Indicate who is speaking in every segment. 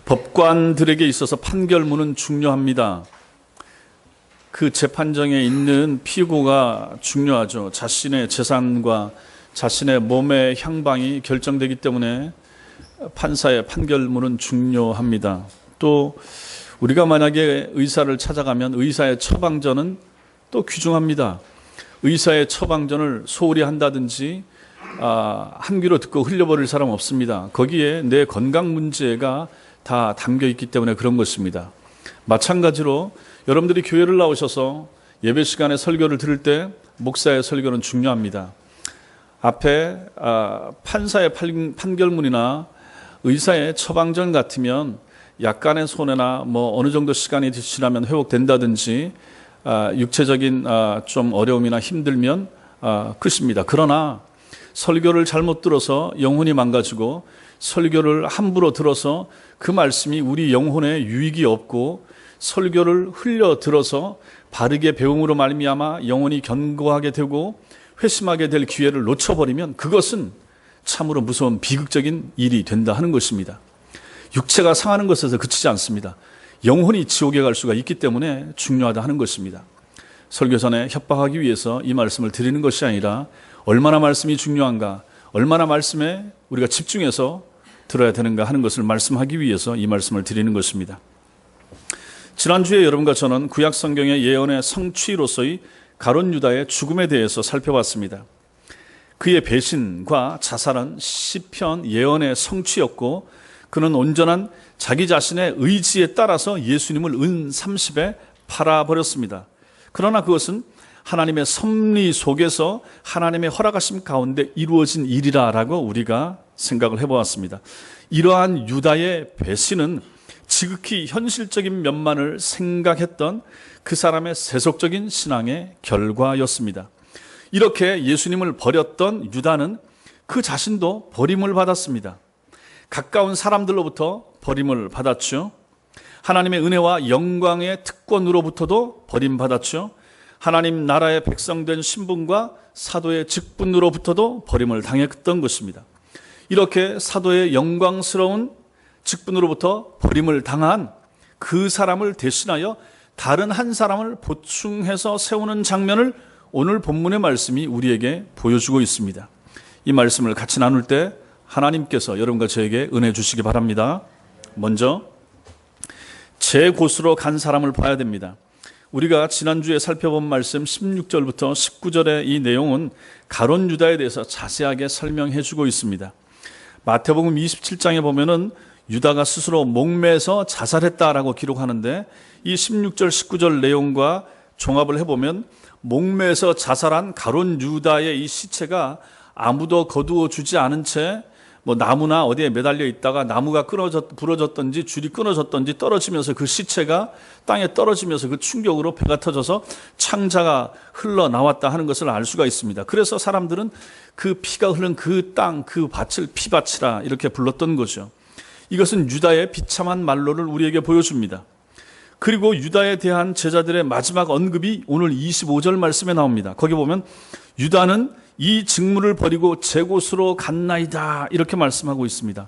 Speaker 1: 법관들에게 있어서 판결문은 중요합니다. 그 재판정에 있는 피고가 중요하죠. 자신의 재산과 자신의 몸의 향방이 결정되기 때문에 판사의 판결문은 중요합니다. 또 우리가 만약에 의사를 찾아가면 의사의 처방전은 또 귀중합니다. 의사의 처방전을 소홀히 한다든지 한 귀로 듣고 흘려버릴 사람 없습니다. 거기에 내 건강 문제가 다 담겨 있기 때문에 그런 것입니다. 마찬가지로 여러분들이 교회를 나오셔서 예배 시간에 설교를 들을 때 목사의 설교는 중요합니다. 앞에 판사의 판결문이나 의사의 처방전 같으면 약간의 손해나 어느 정도 시간이 지나면 회복된다든지 육체적인 좀 어려움이나 힘들면 끝입니다. 그러나 설교를 잘못 들어서 영혼이 망가지고 설교를 함부로 들어서 그 말씀이 우리 영혼에 유익이 없고 설교를 흘려 들어서 바르게 배움으로 말미암아 영혼이 견고하게 되고 회심하게 될 기회를 놓쳐버리면 그것은 참으로 무서운 비극적인 일이 된다 하는 것입니다. 육체가 상하는 것에서 그치지 않습니다. 영혼이 지옥에 갈 수가 있기 때문에 중요하다 하는 것입니다. 설교 전에 협박하기 위해서 이 말씀을 드리는 것이 아니라 얼마나 말씀이 중요한가, 얼마나 말씀에 우리가 집중해서 들어야 되는가 하는 것을 말씀하기 위해서 이 말씀을 드리는 것입니다. 지난주에 여러분과 저는 구약 성경의 예언의 성취로서의 가룟 유다의 죽음에 대해서 살펴봤습니다. 그의 배신과 자살은 시편 예언의 성취였고 그는 온전한 자기 자신의 의지에 따라서 예수님을 은 30에 팔아버렸습니다. 그러나 그것은 하나님의 섭리 속에서 하나님의 허락하심 가운데 이루어진 일이라고 우리가 생각을 해보았습니다. 이러한 유다의 배신은 지극히 현실적인 면만을 생각했던 그 사람의 세속적인 신앙의 결과였습니다. 이렇게 예수님을 버렸던 유다는 그 자신도 버림을 받았습니다. 가까운 사람들로부터 버림을 받았죠. 하나님의 은혜와 영광의 특권으로부터도 버림받았죠. 하나님 나라의 백성된 신분과 사도의 직분으로부터도 버림을 당했던 것입니다. 이렇게 사도의 영광스러운 직분으로부터 버림을 당한 그 사람을 대신하여 다른 한 사람을 보충해서 세우는 장면을 오늘 본문의 말씀이 우리에게 보여주고 있습니다. 이 말씀을 같이 나눌 때 하나님께서 여러분과 저에게 은혜 주시기 바랍니다. 먼저 제 곳으로 간 사람을 봐야 됩니다. 우리가 지난주에 살펴본 말씀 16절부터 19절의 이 내용은 가룟 유다에 대해서 자세하게 설명해 주고 있습니다. 마태복음 27장에 보면은 유다가 스스로 목매서 자살했다라고 기록하는데 이 16절 19절 내용과 종합을 해보면 목매서 자살한 가룟 유다의 이 시체가 아무도 거두어 주지 않은 채 나무나 어디에 매달려 있다가 나무가 부러졌던지 줄이 끊어졌던지 떨어지면서 그 시체가 땅에 떨어지면서 그 충격으로 배가 터져서 창자가 흘러나왔다 하는 것을 알 수가 있습니다. 그래서 사람들은 그 피가 흐른 그 땅, 그 밭을 피밭이라 이렇게 불렀던 거죠. 이것은 유다의 비참한 말로를 우리에게 보여줍니다. 그리고 유다에 대한 제자들의 마지막 언급이 오늘 25절 말씀에 나옵니다. 거기 보면 유다는 이 직무를 버리고 제 곳으로 갔나이다 이렇게 말씀하고 있습니다.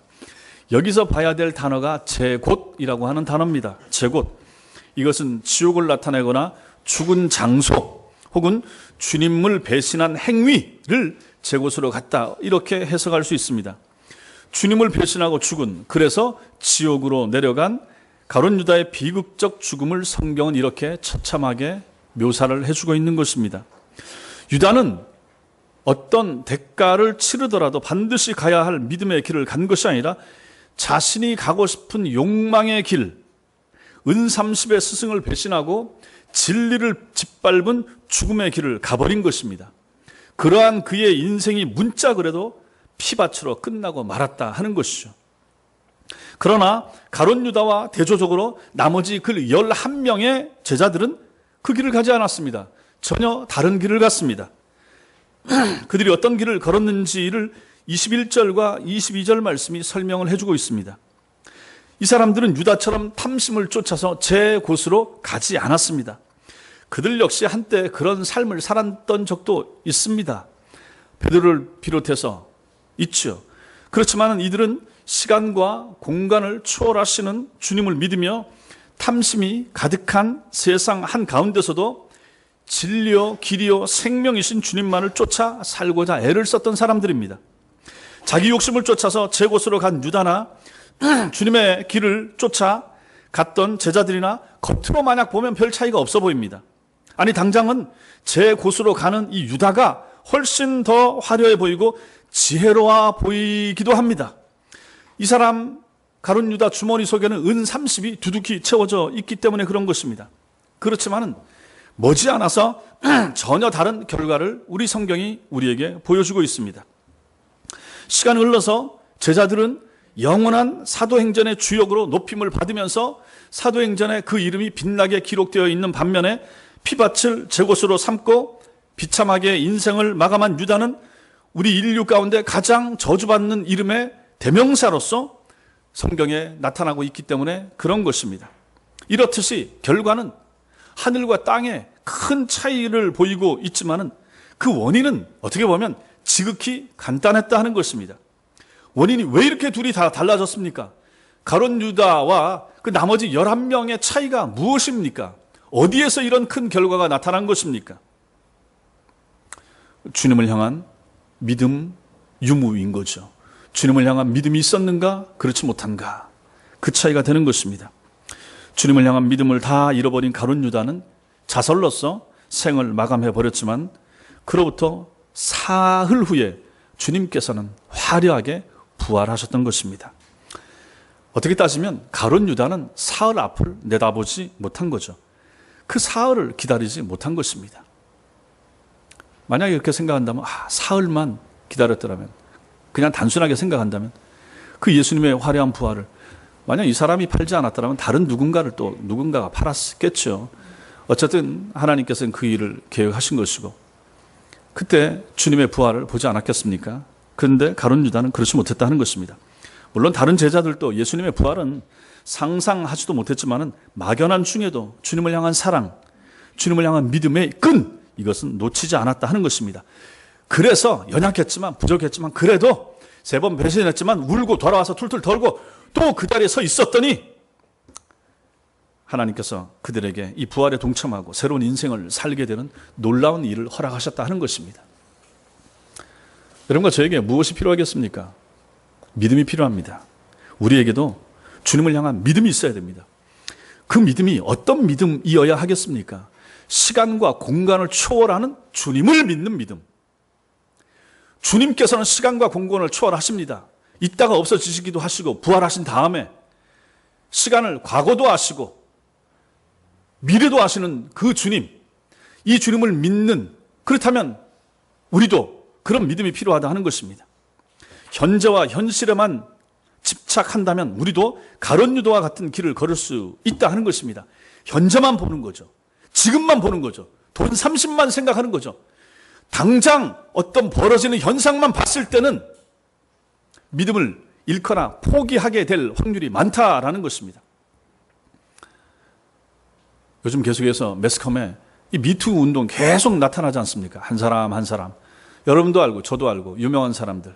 Speaker 1: 여기서 봐야 될 단어가 제 곳이라고 하는 단어입니다. 제 곳. 이것은 지옥을 나타내거나 죽은 장소 혹은 주님을 배신한 행위를 제 곳으로 갔다 이렇게 해석할 수 있습니다. 주님을 배신하고 죽은, 그래서 지옥으로 내려간 가룟 유다의 비극적 죽음을 성경은 이렇게 처참하게 묘사를 해주고 있는 것입니다. 유다는 어떤 대가를 치르더라도 반드시 가야 할 믿음의 길을 간 것이 아니라 자신이 가고 싶은 욕망의 길, 은30의 스승을 배신하고 진리를 짓밟은 죽음의 길을 가버린 것입니다. 그러한 그의 인생이 문자 그래도 피밭으로 끝나고 말았다 하는 것이죠. 그러나 가룟 유다와 대조적으로 나머지 그 11명의 제자들은 그 길을 가지 않았습니다. 전혀 다른 길을 갔습니다. 그들이 어떤 길을 걸었는지를 21절과 22절 말씀이 설명을 해주고 있습니다. 이 사람들은 유다처럼 탐심을 쫓아서 제 곳으로 가지 않았습니다. 그들 역시 한때 그런 삶을 살았던 적도 있습니다. 베드로를 비롯해서 있죠. 그렇지만 이들은 시간과 공간을 초월하시는 주님을 믿으며 탐심이 가득한 세상 한가운데서도 진리요 길이요 생명이신 주님만을 쫓아 살고자 애를 썼던 사람들입니다. 자기 욕심을 쫓아서 제 곳으로 간 유다나 주님의 길을 쫓아 갔던 제자들이나 겉으로 만약 보면 별 차이가 없어 보입니다. 아니 당장은 제 곳으로 가는 이 유다가 훨씬 더 화려해 보이고 지혜로워 보이기도 합니다. 이 사람 가룟 유다 주머니 속에는 은 30이 두둑히 채워져 있기 때문에 그런 것입니다. 그렇지만은 머지않아서 전혀 다른 결과를 우리 성경이 우리에게 보여주고 있습니다. 시간이 흘러서 제자들은 영원한 사도행전의 주역으로 높임을 받으면서 사도행전에 그 이름이 빛나게 기록되어 있는 반면에 피밭을 제 곳으로 삼고 비참하게 인생을 마감한 유다는 우리 인류 가운데 가장 저주받는 이름의 대명사로서 성경에 나타나고 있기 때문에 그런 것입니다. 이렇듯이 결과는 하늘과 땅에 큰 차이를 보이고 있지만은 그 원인은 어떻게 보면 지극히 간단했다 하는 것입니다. 원인이 왜 이렇게 둘이 다 달라졌습니까? 가룟 유다와 그 나머지 11명의 차이가 무엇입니까? 어디에서 이런 큰 결과가 나타난 것입니까? 주님을 향한 믿음 유무인 거죠. 주님을 향한 믿음이 있었는가? 그렇지 못한가? 그 차이가 되는 것입니다. 주님을 향한 믿음을 다 잃어버린 가룟 유다는 자설로서 생을 마감해 버렸지만 그로부터 사흘 후에 주님께서는 화려하게 부활하셨던 것입니다. 어떻게 따지면 가룟 유다는 사흘 앞을 내다보지 못한 거죠. 그 사흘을 기다리지 못한 것입니다. 만약에 이렇게 생각한다면 사흘만 기다렸더라면, 그냥 단순하게 생각한다면 그 예수님의 화려한 부활을 만약 이 사람이 팔지 않았더라면 다른 누군가를 또 누군가가 팔았겠죠. 어쨌든 하나님께서는 그 일을 계획하신 것이고 그때 주님의 부활을 보지 않았겠습니까? 그런데 가룟 유다는 그렇지 못했다는 것입니다. 물론 다른 제자들도 예수님의 부활은 상상하지도 못했지만은 막연한 중에도 주님을 향한 사랑, 주님을 향한 믿음의 끈, 이것은 놓치지 않았다 하는 것입니다. 그래서 연약했지만 부족했지만 그래도 3번 배신했지만 울고 돌아와서 툴툴 털고 또 그 자리에 서 있었더니 하나님께서 그들에게 이 부활에 동참하고 새로운 인생을 살게 되는 놀라운 일을 허락하셨다 하는 것입니다. 여러분과 저에게 무엇이 필요하겠습니까? 믿음이 필요합니다. 우리에게도 주님을 향한 믿음이 있어야 됩니다. 그 믿음이 어떤 믿음이어야 하겠습니까? 시간과 공간을 초월하는 주님을 믿는 믿음. 주님께서는 시간과 공간을 초월하십니다. 있다가 없어지시기도 하시고 부활하신 다음에 시간을 과거도 아시고 미래도 아시는 그 주님, 이 주님을 믿는, 그렇다면 우리도 그런 믿음이 필요하다 하는 것입니다. 현재와 현실에만 집착한다면 우리도 가룟 유다와 같은 길을 걸을 수 있다 하는 것입니다. 현재만 보는 거죠. 지금만 보는 거죠. 돈 30만 생각하는 거죠. 당장 어떤 벌어지는 현상만 봤을 때는 믿음을 잃거나 포기하게 될 확률이 많다라는 것입니다. 요즘 계속해서 매스컴에 이 미투 운동 계속 나타나지 않습니까? 한 사람 한 사람. 여러분도 알고 저도 알고 유명한 사람들.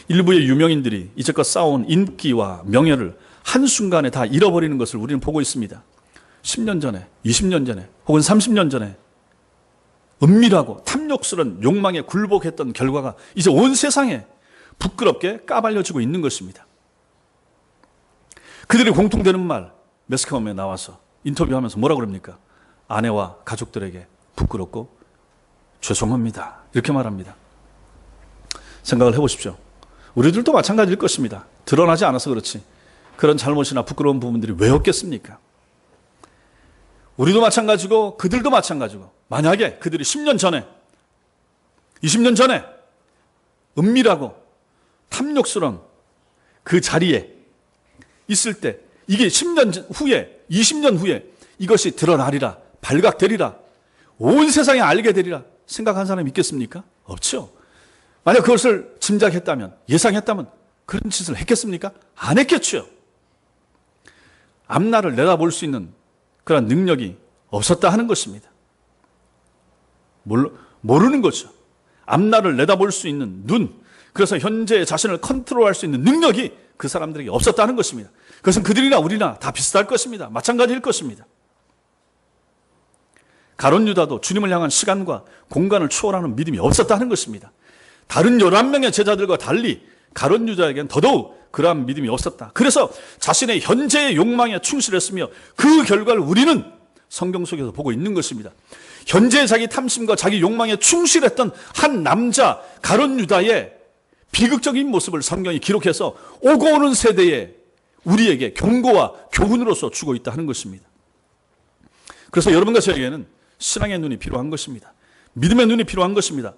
Speaker 1: 일부의 유명인들이 이제껏 쌓아온 인기와 명예를 한순간에 다 잃어버리는 것을 우리는 보고 있습니다. 10년 전에, 20년 전에, 혹은 30년 전에 은밀하고 탐욕스러운 욕망에 굴복했던 결과가 이제 온 세상에 부끄럽게 까발려지고 있는 것입니다. 그들이 공통되는 말, 매스컴에 나와서 인터뷰하면서 뭐라 그럽니까? 아내와 가족들에게 부끄럽고 죄송합니다. 이렇게 말합니다. 생각을 해보십시오. 우리들도 마찬가지일 것입니다. 드러나지 않아서 그렇지 그런 잘못이나 부끄러운 부분들이 왜 없겠습니까? 우리도 마찬가지고 그들도 마찬가지고 만약에 그들이 10년 전에 20년 전에 은밀하고 탐욕스러운 그 자리에 있을 때 이게 10년 후에 20년 후에 이것이 드러나리라 발각되리라 온 세상에 알게 되리라 생각한 사람이 있겠습니까? 없죠. 만약 그것을 짐작했다면 예상했다면 그런 짓을 했겠습니까? 안 했겠죠. 앞날을 내다볼 수 있는 그런 능력이 없었다 하는 것입니다. 모르는 거죠. 앞날을 내다볼 수 있는 눈, 그래서 현재 자신을 컨트롤할 수 있는 능력이 그 사람들에게 없었다는 것입니다. 그것은 그들이나 우리나 다 비슷할 것입니다. 마찬가지일 것입니다. 가룟 유다도 주님을 향한 시간과 공간을 초월하는 믿음이 없었다는 것입니다. 다른 11명의 제자들과 달리 가룟 유다에게는 더더욱 그러한 믿음이 없었다. 그래서 자신의 현재의 욕망에 충실했으며 그 결과를 우리는 성경 속에서 보고 있는 것입니다. 현재의 자기 탐심과 자기 욕망에 충실했던 한 남자 가룟 유다의 비극적인 모습을 성경이 기록해서 오고 오는 세대에 우리에게 경고와 교훈으로서 주고 있다 하는 것입니다. 그래서 여러분과 저에게는 신앙의 눈이 필요한 것입니다. 믿음의 눈이 필요한 것입니다.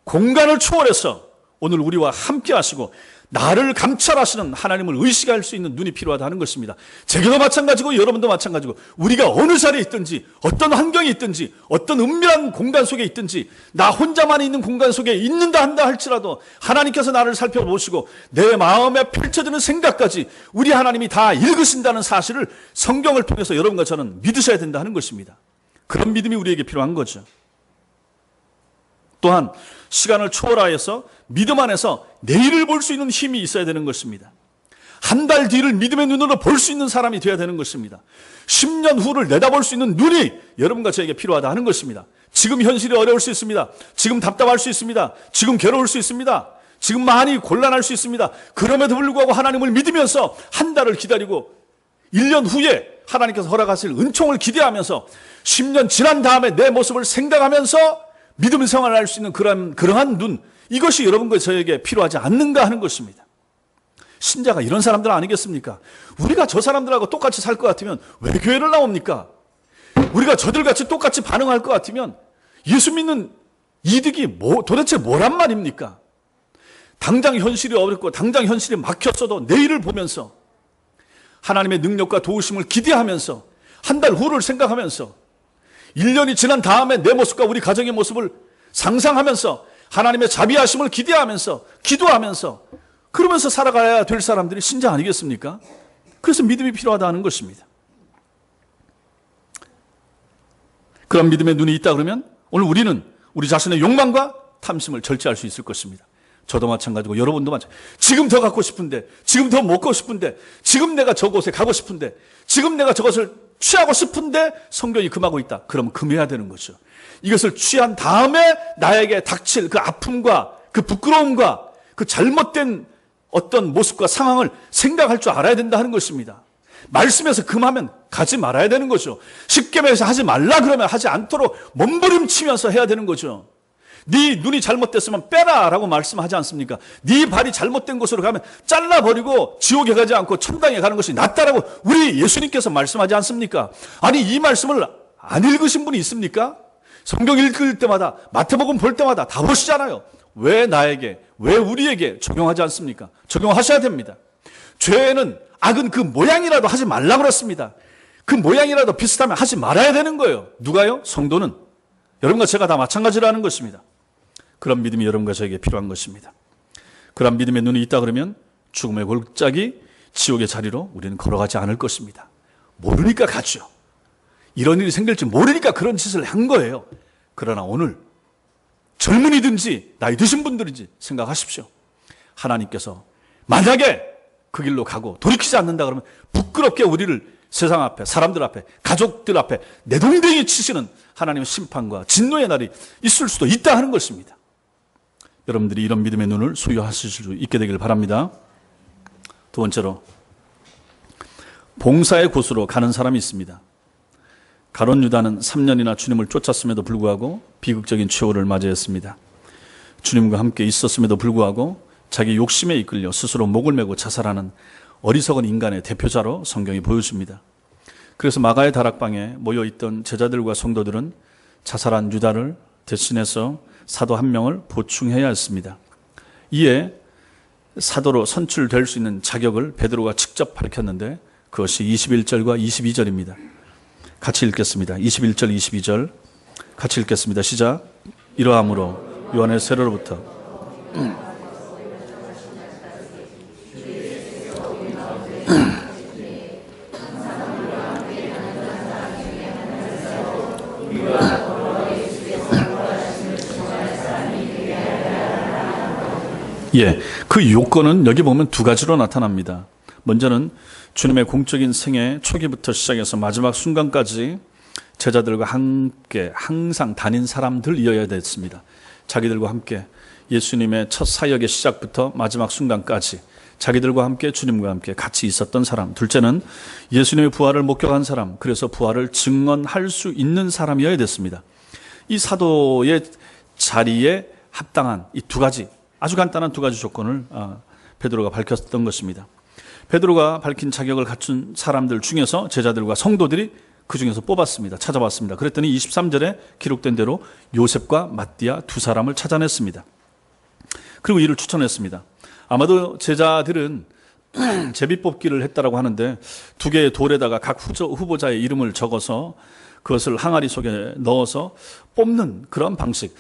Speaker 1: 공간을 초월해서 오늘 우리와 함께 하시고 나를 감찰하시는 하나님을 의식할 수 있는 눈이 필요하다는 것입니다. 제게도 마찬가지고 여러분도 마찬가지고 우리가 어느 자리에 있든지 어떤 환경에 있든지 어떤 은밀한 공간 속에 있든지 나 혼자만 있는 공간 속에 있는다 한다 할지라도 하나님께서 나를 살펴보시고 내 마음에 펼쳐지는 생각까지 우리 하나님이 다 읽으신다는 사실을 성경을 통해서 여러분과 저는 믿으셔야 된다 하는 것입니다. 그런 믿음이 우리에게 필요한 거죠. 또한 시간을 초월하여서 믿음 안에서 내일을 볼 수 있는 힘이 있어야 되는 것입니다. 한 달 뒤를 믿음의 눈으로 볼 수 있는 사람이 되어야 되는 것입니다. 10년 후를 내다볼 수 있는 눈이 여러분과 저에게 필요하다 하는 것입니다. 지금 현실이 어려울 수 있습니다. 지금 답답할 수 있습니다. 지금 괴로울 수 있습니다. 지금 많이 곤란할 수 있습니다. 그럼에도 불구하고 하나님을 믿으면서 한 달을 기다리고 1년 후에 하나님께서 허락하실 은총을 기대하면서 10년 지난 다음에 내 모습을 생각하면서 믿음의 생활을 할 수 있는 그러한 눈, 이것이 여러분과 저에게 필요하지 않는가 하는 것입니다. 신자가 이런 사람들 아니겠습니까? 우리가 저 사람들하고 똑같이 살 것 같으면 왜 교회를 나옵니까? 우리가 저들같이 똑같이 반응할 것 같으면 예수 믿는 이득이 도대체 뭐란 말입니까? 당장 현실이 어렵고 당장 현실이 막혔어도 내일을 보면서 하나님의 능력과 도우심을 기대하면서 한 달 후를 생각하면서 1년이 지난 다음에 내 모습과 우리 가정의 모습을 상상하면서 하나님의 자비하심을 기대하면서 기도하면서 그러면서 살아가야 될 사람들이 신자 아니겠습니까? 그래서 믿음이 필요하다는 것입니다. 그런 믿음의 눈이 있다 그러면 오늘 우리는 우리 자신의 욕망과 탐심을 절제할 수 있을 것입니다. 저도 마찬가지고 여러분도 마찬가지고 지금 더 갖고 싶은데 지금 더 먹고 싶은데 지금 내가 저곳에 가고 싶은데 지금 내가 저것을 취하고 싶은데 성경이 금하고 있다. 그러면 금해야 되는 거죠. 이것을 취한 다음에 나에게 닥칠 그 아픔과 그 부끄러움과 그 잘못된 어떤 모습과 상황을 생각할 줄 알아야 된다 하는 것입니다. 말씀에서 금하면 가지 말아야 되는 거죠. 십계명에서 하지 말라 그러면 하지 않도록 몸부림치면서 해야 되는 거죠. 네 눈이 잘못됐으면 빼라 라고 말씀하지 않습니까? 네 발이 잘못된 곳으로 가면 잘라버리고 지옥에 가지 않고 천당에 가는 것이 낫다라고 우리 예수님께서 말씀하지 않습니까? 아니 이 말씀을 안 읽으신 분이 있습니까? 성경 읽을 때마다 마태복음 볼 때마다 다 보시잖아요. 왜 나에게 왜 우리에게 적용하지 않습니까? 적용하셔야 됩니다. 죄는 악은 그 모양이라도 하지 말라 그랬습니다. 그 모양이라도 비슷하면 하지 말아야 되는 거예요. 누가요? 성도는 여러분과 제가 다 마찬가지라는 것입니다. 그런 믿음이 여러분과 저에게 필요한 것입니다. 그런 믿음의 눈이 있다 그러면 죽음의 골짜기 지옥의 자리로 우리는 걸어가지 않을 것입니다. 모르니까 가죠. 이런 일이 생길지 모르니까 그런 짓을 한 거예요. 그러나 오늘 젊은이든지 나이 드신 분들인지 생각하십시오. 하나님께서 만약에 그 길로 가고 돌이키지 않는다 그러면 부끄럽게 우리를 세상 앞에 사람들 앞에 가족들 앞에 내동댕이 치시는 하나님의 심판과 진노의 날이 있을 수도 있다 하는 것입니다. 여러분들이 이런 믿음의 눈을 소유하실 수 있게 되길 바랍니다. 두 번째로 봉사의 곳으로 가는 사람이 있습니다. 가룟 유다는 3년이나 주님을 쫓았음에도 불구하고 비극적인 최후를 맞이했습니다. 주님과 함께 있었음에도 불구하고 자기 욕심에 이끌려 스스로 목을 메고 자살하는 어리석은 인간의 대표자로 성경이 보여줍니다. 그래서 마가의 다락방에 모여있던 제자들과 성도들은 자살한 유다를 대신해서 사도 한 명을 보충해야 했습니다. 이에 사도로 선출될 수 있는 자격을 베드로가 직접 밝혔는데 그것이 21절과 22절입니다. 같이 읽겠습니다. 21절, 22절 같이 읽겠습니다. 시작. 이러함으로 요한의 세례로부터 예, 그 요건은 여기 보면 두 가지로 나타납니다. 먼저는 주님의 공적인 생애 초기부터 시작해서 마지막 순간까지 제자들과 함께 항상 다닌 사람들이어야 됐습니다. 자기들과 함께 예수님의 첫 사역의 시작부터 마지막 순간까지 자기들과 함께 주님과 함께 같이 있었던 사람. 둘째는 예수님의 부활을 목격한 사람, 그래서 부활을 증언할 수 있는 사람이어야 됐습니다. 이 사도의 자리에 합당한 이 두 가지, 아주 간단한 두 가지 조건을 베드로가 밝혔던 것입니다. 베드로가 밝힌 자격을 갖춘 사람들 중에서 제자들과 성도들이 그 중에서 뽑았습니다. 찾아봤습니다. 그랬더니 23절에 기록된 대로 요셉과 마띠아 두 사람을 찾아냈습니다. 그리고 이를 추천했습니다. 아마도 제자들은 제비뽑기를 했다라고 하는데 두 개의 돌에다가 각 후보자의 이름을 적어서 그것을 항아리 속에 넣어서 뽑는 그런 방식,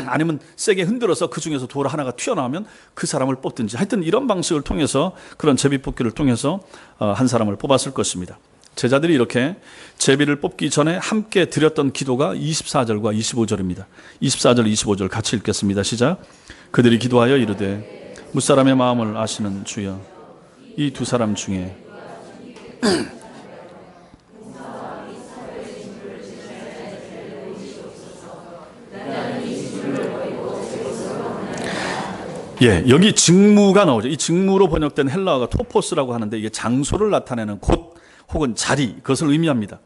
Speaker 1: 아니면 세게 흔들어서 그 중에서 돌 하나가 튀어나오면 그 사람을 뽑든지, 하여튼 이런 방식을 통해서, 그런 제비뽑기를 통해서 한 사람을 뽑았을 것입니다. 제자들이 이렇게 제비를 뽑기 전에 함께 드렸던 기도가 24절과 25절입니다. 24절, 25절 같이 읽겠습니다. 시작. 그들이 기도하여 이르되 무사람의 마음을 아시는 주여, 이 두 사람 중에 예, 여기 직무가 나오죠. 이 직무로 번역된 헬라어가 토포스라고 하는데 이게 장소를 나타내는 곳 혹은 자리, 그것을 의미합니다.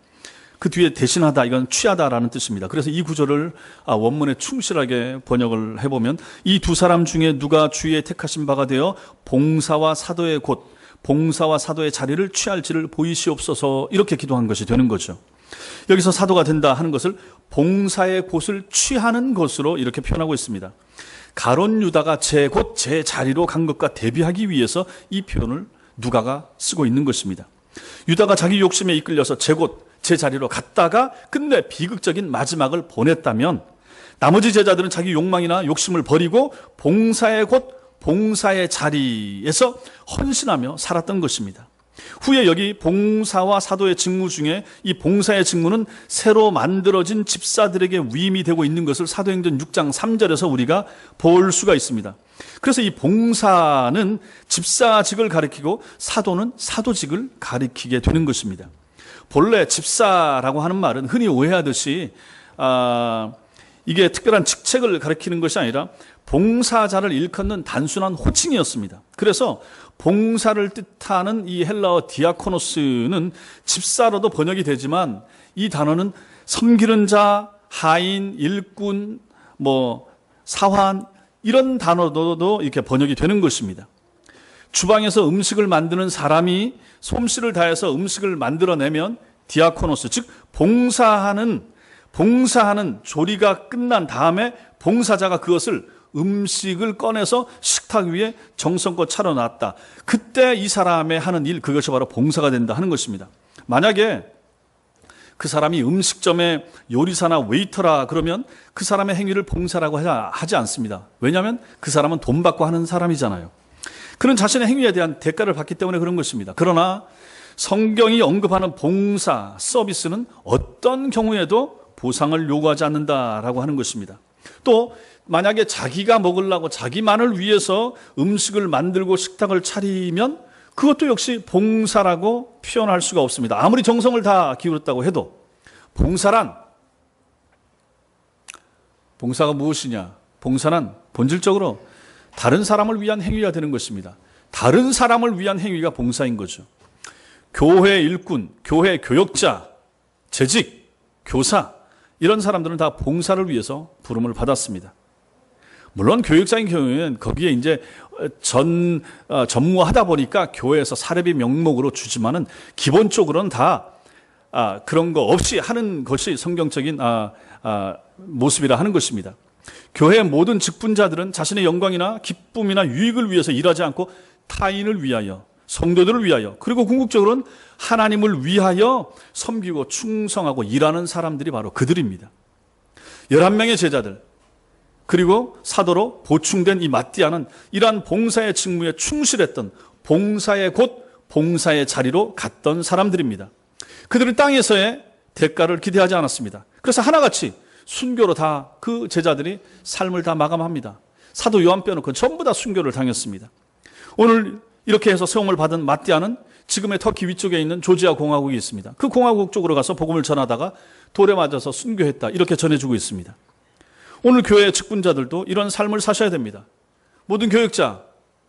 Speaker 1: 그 뒤에 대신하다, 이건 취하다라는 뜻입니다. 그래서 이 구절을 원문에 충실하게 번역을 해보면 이 두 사람 중에 누가 주의 택하신 바가 되어 봉사와 사도의 곳, 봉사와 사도의 자리를 취할지를 보이시옵소서, 이렇게 기도한 것이 되는 거죠. 여기서 사도가 된다 하는 것을 봉사의 곳을 취하는 것으로 이렇게 표현하고 있습니다. 가룟 유다가 제 곳, 제 자리로 간 것과 대비하기 위해서 이 표현을 누가가 쓰고 있는 것입니다. 유다가 자기 욕심에 이끌려서 제 곳, 제 자리로 갔다가 끝내 비극적인 마지막을 보냈다면, 나머지 제자들은 자기 욕망이나 욕심을 버리고 봉사의 곳, 봉사의 자리에서 헌신하며 살았던 것입니다. 후에 여기 봉사와 사도의 직무 중에 이 봉사의 직무는 새로 만들어진 집사들에게 위임이 되고 있는 것을 사도행전 6장 3절에서 우리가 볼 수가 있습니다. 그래서 이 봉사는 집사직을 가리키고 사도는 사도직을 가리키게 되는 것입니다. 본래 집사라고 하는 말은 흔히 오해하듯이 이게 특별한 직책을 가리키는 것이 아니라 봉사자를 일컫는 단순한 호칭이었습니다. 그래서 봉사를 뜻하는 이 헬라어 디아코노스는 집사로도 번역이 되지만, 이 단어는 섬기는 자, 하인, 일꾼, 사환, 이런 단어도 이렇게 번역이 되는 것입니다. 주방에서 음식을 만드는 사람이 솜씨를 다해서 음식을 만들어내면 디아코노스, 즉 봉사하는 조리가 끝난 다음에 봉사자가 그것을 음식을 꺼내서 식탁 위에 정성껏 차려놨다. 그때 이 사람의 하는 일, 그것이 바로 봉사가 된다 하는 것입니다. 만약에 그 사람이 음식점의 요리사나 웨이터라 그러면 그 사람의 행위를 봉사라고 하지 않습니다. 왜냐하면 그 사람은 돈 받고 하는 사람이잖아요. 그는 자신의 행위에 대한 대가를 받기 때문에 그런 것입니다. 그러나 성경이 언급하는 봉사, 서비스는 어떤 경우에도 보상을 요구하지 않는다라고 하는 것입니다. 또 만약에 자기가 먹으려고 자기만을 위해서 음식을 만들고 식탁을 차리면 그것도 역시 봉사라고 표현할 수가 없습니다. 아무리 정성을 다 기울였다고 해도 봉사가 무엇이냐? 봉사는 본질적으로 다른 사람을 위한 행위가 되는 것입니다. 다른 사람을 위한 행위가 봉사인 거죠. 교회 일꾼, 교회 교역자, 재직, 교사, 이런 사람들은 다 봉사를 위해서 부름을 받았습니다. 물론 교육자인 경우에는 거기에 이제 전무하다 보니까 교회에서 사례비 명목으로 주지만은 기본적으로는 다 그런 거 없이 하는 것이 성경적인 모습이라 하는 것입니다. 교회의 모든 직분자들은 자신의 영광이나 기쁨이나 유익을 위해서 일하지 않고 타인을 위하여, 성도들을 위하여, 그리고 궁극적으로는 하나님을 위하여 섬기고 충성하고 일하는 사람들이 바로 그들입니다. 11명의 제자들, 그리고 사도로 보충된 이 마띠아는 이러한 봉사의 직무에 충실했던, 봉사의 곳, 봉사의 자리로 갔던 사람들입니다. 그들은 땅에서의 대가를 기대하지 않았습니다. 그래서 하나같이 순교로 다 그 제자들이 삶을 다 마감합니다. 사도 요한 빼놓고 전부 다 순교를 당했습니다. 오늘 이렇게 해서 세움을 받은 마띠아는 지금의 터키 위쪽에 있는 조지아 공화국이 있습니다. 그 공화국 쪽으로 가서 복음을 전하다가 돌에 맞아서 순교했다, 이렇게 전해주고 있습니다. 오늘 교회의 직분자들도 이런 삶을 사셔야 됩니다. 모든 교역자,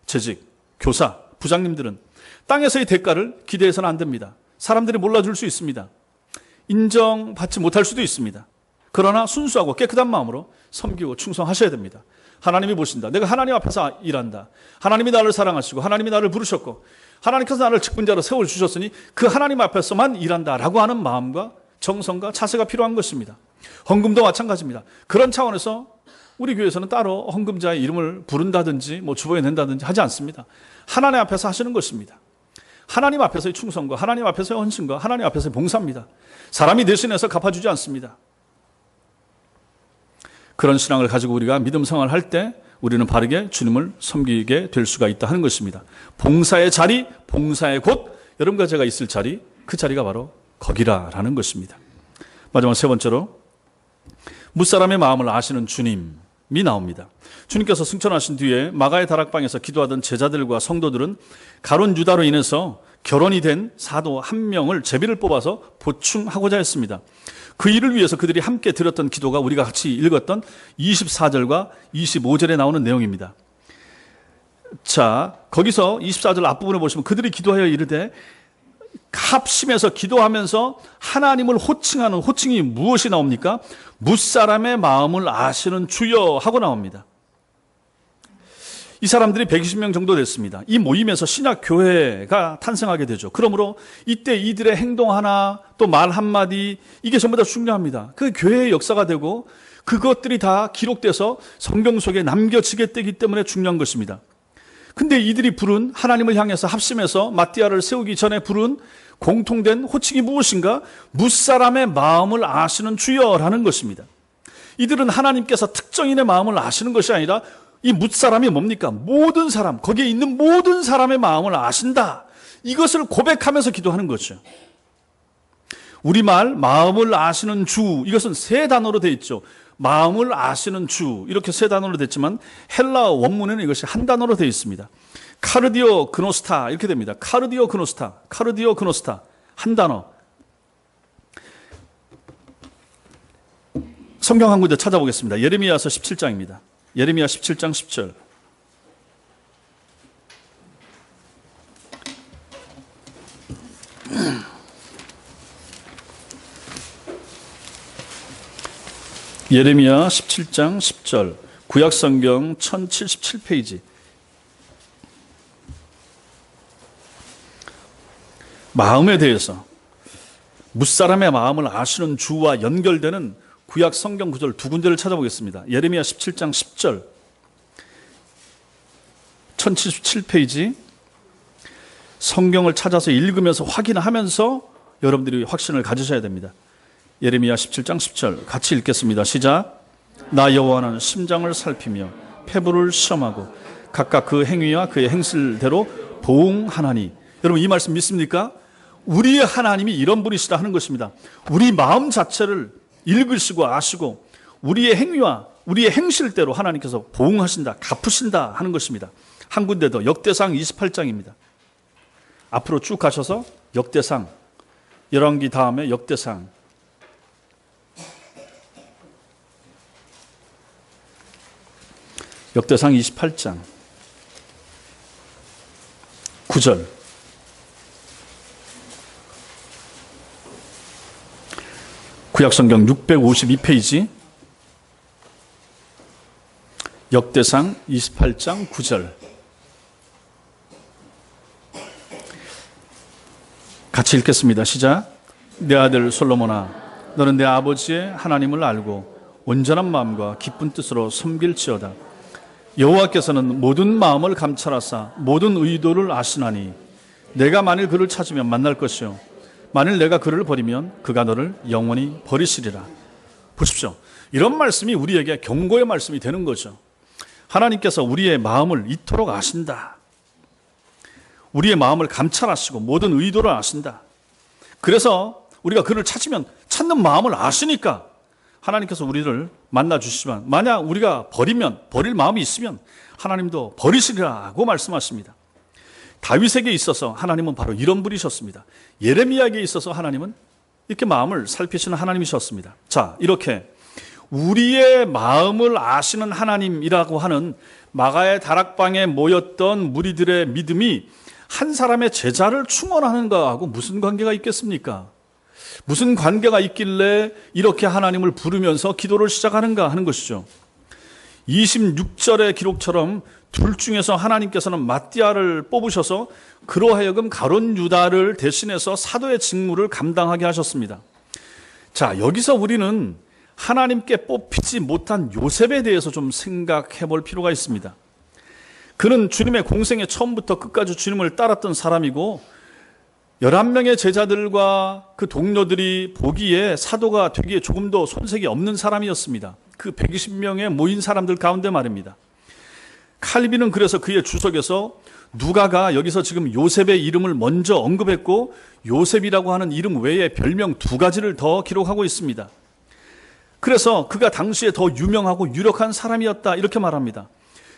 Speaker 1: 재직, 교사, 부장님들은 땅에서의 대가를 기대해서는 안 됩니다. 사람들이 몰라줄 수 있습니다. 인정받지 못할 수도 있습니다. 그러나 순수하고 깨끗한 마음으로 섬기고 충성하셔야 됩니다. 하나님이 보신다. 내가 하나님 앞에서 일한다. 하나님이 나를 사랑하시고 하나님이 나를 부르셨고 하나님께서 나를 직분자로 세워주셨으니 그 하나님 앞에서만 일한다라고 하는 마음과 정성과 자세가 필요한 것입니다. 헌금도 마찬가지입니다. 그런 차원에서 우리 교회에서는 따로 헌금자의 이름을 부른다든지 주보에 낸다든지 하지 않습니다. 하나님 앞에서 하시는 것입니다. 하나님 앞에서의 충성과 하나님 앞에서의 헌신과 하나님 앞에서의 봉사입니다. 사람이 대신해서 갚아주지 않습니다. 그런 신앙을 가지고 우리가 믿음 생활을 할 때 우리는 바르게 주님을 섬기게 될 수가 있다 하는 것입니다. 봉사의 자리, 봉사의 곳, 여러분과 제가 있을 자리, 그 자리가 바로 거기라라는 것입니다. 마지막 세 번째로 무사람의 마음을 아시는 주님이 나옵니다. 주님께서 승천하신 뒤에 마가의 다락방에서 기도하던 제자들과 성도들은 가룟 유다로 인해서 결혼이 된 사도 한 명을 제비를 뽑아서 보충하고자 했습니다. 그 일을 위해서 그들이 함께 드렸던 기도가 우리가 같이 읽었던 24절과 25절에 나오는 내용입니다. 자, 거기서 24절 앞부분에 보시면 그들이 기도하여 이르되, 합심해서 기도하면서 하나님을 호칭하는 호칭이 무엇이 나옵니까? 무사람의 마음을 아시는 주여 하고 나옵니다. 이 사람들이 120명 정도 됐습니다. 이 모임에서 신약교회가 탄생하게 되죠. 그러므로 이때 이들의 행동 하나, 또 말 한마디, 이게 전부 다 중요합니다. 그 교회의 역사가 되고 그것들이 다 기록돼서 성경 속에 남겨지게 되기 때문에 중요한 것입니다. 근데 이들이 부른, 하나님을 향해서 합심해서 마띠아를 세우기 전에 부른 공통된 호칭이 무엇인가? 무사람의 마음을 아시는 주여라는 것입니다. 이들은 하나님께서 특정인의 마음을 아시는 것이 아니라 이 무사람이 뭡니까? 모든 사람, 거기에 있는 모든 사람의 마음을 아신다. 이것을 고백하면서 기도하는 거죠. 우리말 마음을 아시는 주, 이것은 세 단어로 되어 있죠. 마음을 아시는 주, 이렇게 세 단어로 됐지만 헬라어 원문에는 이것이 한 단어로 되어 있습니다. 카르디오 그노스타, 이렇게 됩니다. 카르디오 그노스타, 카르디오 그노스타, 한 단어. 성경 한 군데 찾아보겠습니다. 예레미야서 17장입니다. 예레미야 17장 10절. 예레미야 17장 10절, 구약성경 1077페이지. 마음에 대해서, 무사람의 마음을 아시는 주와 연결되는 구약 성경 구절 두 군데를 찾아보겠습니다. 예레미야 17장 10절, 1077페이지. 성경을 찾아서 읽으면서 확인하면서 여러분들이 확신을 가지셔야 됩니다. 예레미야 17장 10절 같이 읽겠습니다. 시작. 나 여호와는 심장을 살피며 폐부를 시험하고 각각 그 행위와 그의 행실대로 보응하나니. 여러분, 이 말씀 믿습니까? 우리의 하나님이 이런 분이시다 하는 것입니다. 우리 마음 자체를 읽으시고 아시고 우리의 행위와 우리의 행실대로 하나님께서 보응하신다, 갚으신다 하는 것입니다. 한 군데 더, 역대상 28장입니다. 앞으로 쭉 가셔서 역대상, 열왕기 다음에 역대상. 역대상 28장 9절. 구약성경 652페이지, 역대상 28장 9절. 같이 읽겠습니다. 시작. 내 아들 솔로몬아, 너는 내 아버지의 하나님을 알고 온전한 마음과 기쁜 뜻으로 섬길지어다. 여호와께서는 모든 마음을 감찰하사 모든 의도를 아시나니 내가 만일 그를 찾으면 만날 것이요 만일 내가 그를 버리면 그가 너를 영원히 버리시리라. 보십시오. 이런 말씀이 우리에게 경고의 말씀이 되는 거죠. 하나님께서 우리의 마음을 이토록 아신다. 우리의 마음을 감찰하시고 모든 의도를 아신다. 그래서 우리가 그를 찾으면 찾는 마음을 아시니까 하나님께서 우리를 만나주시지만 만약 우리가 버릴 마음이 있으면 하나님도 버리시리라고 말씀하십니다. 다윗에게 있어서 하나님은 바로 이런 분이셨습니다. 예레미야에게 있어서 하나님은 이렇게 마음을 살피시는 하나님이셨습니다. 자, 이렇게 우리의 마음을 아시는 하나님이라고 하는 마가의 다락방에 모였던 무리들의 믿음이 한 사람의 제자를 충원하는 것하고 무슨 관계가 있겠습니까? 무슨 관계가 있길래 이렇게 하나님을 부르면서 기도를 시작하는가 하는 것이죠. 26절의 기록처럼 둘 중에서 하나님께서는 마띠아를 뽑으셔서 그로 하여금 가룟 유다를 대신해서 사도의 직무를 감당하게 하셨습니다. 자, 여기서 우리는 하나님께 뽑히지 못한 요셉에 대해서 좀 생각해 볼 필요가 있습니다. 그는 주님의 공생의 처음부터 끝까지 주님을 따랐던 사람이고 11명의 제자들과 그 동료들이 보기에 사도가 되기에 조금도 손색이 없는 사람이었습니다. 그 120명의 모인 사람들 가운데 말입니다. 칼빈은 그래서 그의 주석에서 누가가 여기서 지금 요셉의 이름을 먼저 언급했고 요셉이라고 하는 이름 외에 별명 2가지를 더 기록하고 있습니다. 그래서 그가 당시에 더 유명하고 유력한 사람이었다 이렇게 말합니다.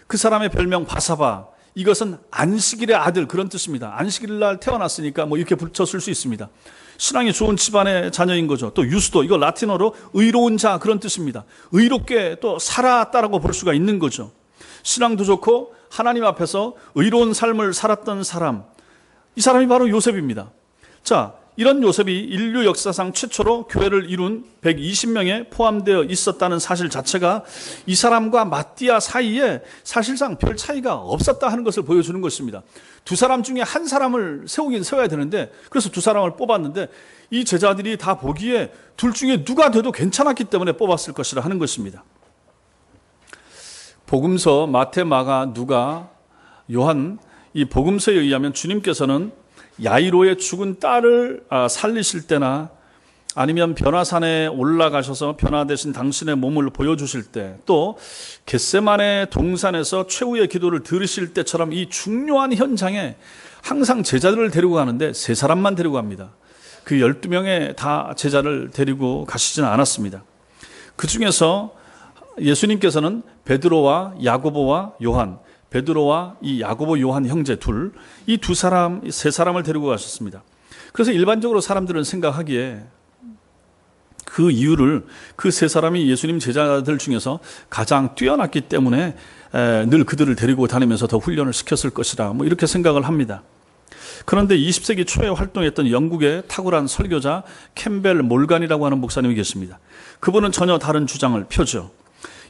Speaker 1: 그 사람의 별명 바사바, 이것은 안식일의 아들 그런 뜻입니다. 안식일 날 태어났으니까 뭐 이렇게 붙였을 수 있습니다. 신앙이 좋은 집안의 자녀인 거죠. 또 유스도, 이거 라틴어로 의로운 자 그런 뜻입니다. 의롭게 또 살았다라고 볼 수가 있는 거죠. 신앙도 좋고 하나님 앞에서 의로운 삶을 살았던 사람, 이 사람이 바로 요셉입니다. 자, 이런 요셉이 인류 역사상 최초로 교회를 이룬 120명에 포함되어 있었다는 사실 자체가 이 사람과 마띠아 사이에 사실상 별 차이가 없었다 하는 것을 보여주는 것입니다. 두 사람 중에 한 사람을 세워야 되는데 그래서 두 사람을 뽑았는데 이 제자들이 다 보기에 둘 중에 누가 돼도 괜찮았기 때문에 뽑았을 것이라 하는 것입니다. 복음서 마태, 마가, 누가, 요한 이 복음서에 의하면 주님께서는 야이로의 죽은 딸을 살리실 때나 아니면 변화산에 올라가셔서 변화 대신 당신의 몸을 보여주실 때 또 겟세마네 동산에서 최후의 기도를 들으실 때처럼 이 중요한 현장에 항상 제자들을 데리고 가는데 3사람만 데리고 갑니다. 그 12명의 다 제자를 데리고 가시지는 않았습니다. 그 중에서 예수님께서는 베드로와 야고보와 요한, 베드로와 이 야고보 요한 형제 둘, 이 3사람을 데리고 가셨습니다. 그래서 일반적으로 사람들은 생각하기에 그 이유를 그 3사람이 예수님 제자들 중에서 가장 뛰어났기 때문에 늘 그들을 데리고 다니면서 더 훈련을 시켰을 것이라 뭐 이렇게 생각을 합니다. 그런데 20세기 초에 활동했던 영국의 탁월한 설교자 캠벨 몰간이라고 하는 목사님이 계십니다. 그분은 전혀 다른 주장을 펴죠.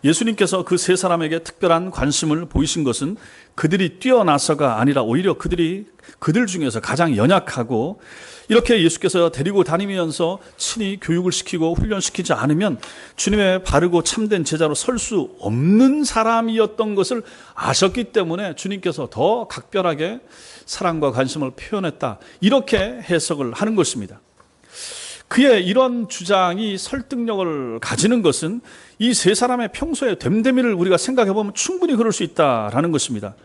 Speaker 1: 예수님께서 그 3사람에게 특별한 관심을 보이신 것은 그들이 뛰어나서가 아니라 오히려 그들 중에서 가장 연약하고 이렇게 예수께서 데리고 다니면서 친히 교육을 시키고 훈련시키지 않으면 주님의 바르고 참된 제자로 설 수 없는 사람이었던 것을 아셨기 때문에 주님께서 더 각별하게 사랑과 관심을 표현했다. 이렇게 해석을 하는 것입니다. 그의 이런 주장이 설득력을 가지는 것은 이 3사람의 평소의 됨됨이를 우리가 생각해 보면 충분히 그럴 수 있다라는 것입니다.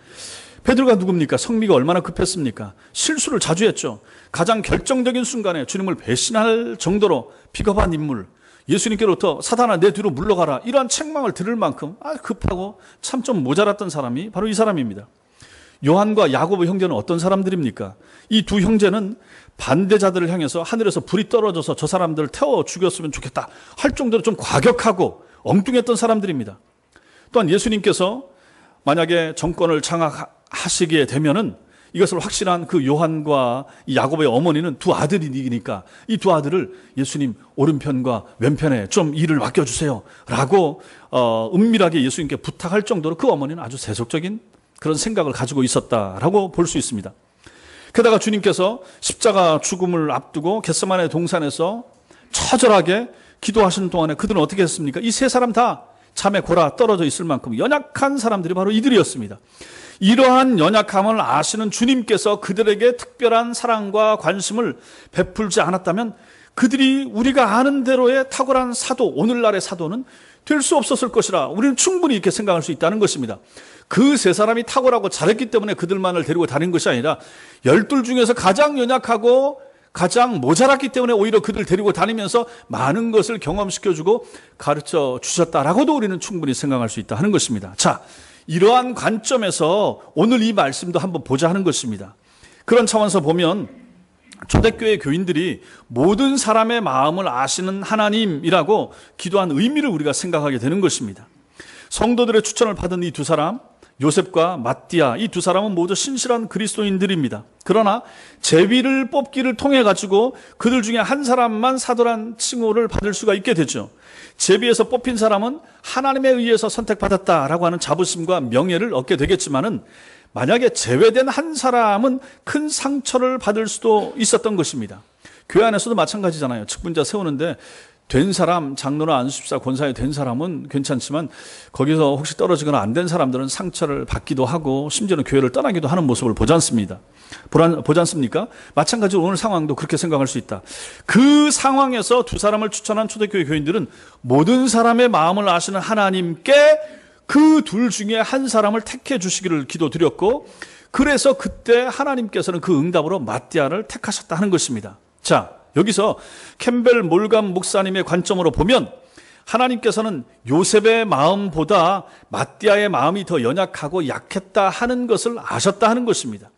Speaker 1: 베드로가 누굽니까? 성미가 얼마나 급했습니까? 실수를 자주 했죠. 가장 결정적인 순간에 주님을 배신할 정도로 비겁한 인물, 예수님께로부터 사단아 내 뒤로 물러가라 이러한 책망을 들을 만큼 급하고 참 좀 모자랐던 사람이 바로 이 사람입니다. 요한과 야고보 형제는 어떤 사람들입니까? 이 두 형제는 반대자들을 향해서 하늘에서 불이 떨어져서 저 사람들을 태워 죽였으면 좋겠다 할 정도로 좀 과격하고 엉뚱했던 사람들입니다. 또한 예수님께서 만약에 정권을 장악하시게 되면은 이것을 확신한 그 요한과 이 야고보의 어머니는 두 아들이니까 이 두 아들을 예수님 오른편과 왼편에 좀 일을 맡겨주세요 라고 은밀하게 예수님께 부탁할 정도로 그 어머니는 아주 세속적인 그런 생각을 가지고 있었다라고 볼 수 있습니다. 게다가 주님께서 십자가 죽음을 앞두고 겟세마네 동산에서 처절하게 기도하시는 동안에 그들은 어떻게 했습니까? 이 3사람 다 잠에 골아 떨어져 있을 만큼 연약한 사람들이 바로 이들이었습니다. 이러한 연약함을 아시는 주님께서 그들에게 특별한 사랑과 관심을 베풀지 않았다면 그들이 우리가 아는 대로의 탁월한 사도, 오늘날의 사도는 될 수 없었을 것이라 우리는 충분히 이렇게 생각할 수 있다는 것입니다. 그 3사람이 탁월하고 잘했기 때문에 그들만을 데리고 다닌 것이 아니라 12 중에서 가장 연약하고 가장 모자랐기 때문에 오히려 그들 데리고 다니면서 많은 것을 경험시켜주고 가르쳐 주셨다라고도 우리는 충분히 생각할 수 있다 하는 것입니다. 자, 이러한 관점에서 오늘 이 말씀도 한번 보자 하는 것입니다. 그런 차원에서 보면 초대교회 교인들이 모든 사람의 마음을 아시는 하나님이라고 기도한 의미를 우리가 생각하게 되는 것입니다. 성도들의 추천을 받은 이 두 사람, 요셉과 마띠아, 이 두 사람은 모두 신실한 그리스도인들입니다. 그러나 제비를 뽑기를 통해 가지고 그들 중에 한 사람만 사도란 칭호를 받을 수가 있게 되죠. 제비에서 뽑힌 사람은 하나님에 의해서 선택받았다라고 하는 자부심과 명예를 얻게 되겠지만은 만약에 제외된 한 사람은 큰 상처를 받을 수도 있었던 것입니다. 교회 안에서도 마찬가지잖아요. 직분자 세우는데 된 사람, 장로나 안수집사, 권사에 된 사람은 괜찮지만 거기서 혹시 떨어지거나 안 된 사람들은 상처를 받기도 하고 심지어는 교회를 떠나기도 하는 모습을 보지 않습니다. 보지 않습니까? 마찬가지로 오늘 상황도 그렇게 생각할 수 있다. 그 상황에서 두 사람을 추천한 초대교회 교인들은 모든 사람의 마음을 아시는 하나님께 그 둘 중에 한 사람을 택해 주시기를 기도드렸고, 그래서 그때 하나님께서는 그 응답으로 마띠아를 택하셨다 하는 것입니다. 자, 여기서 캠벨 몰감 목사님의 관점으로 보면 하나님께서는 요셉의 마음보다 마띠아의 마음이 더 연약하고 약했다 하는 것을 아셨다 하는 것입니다.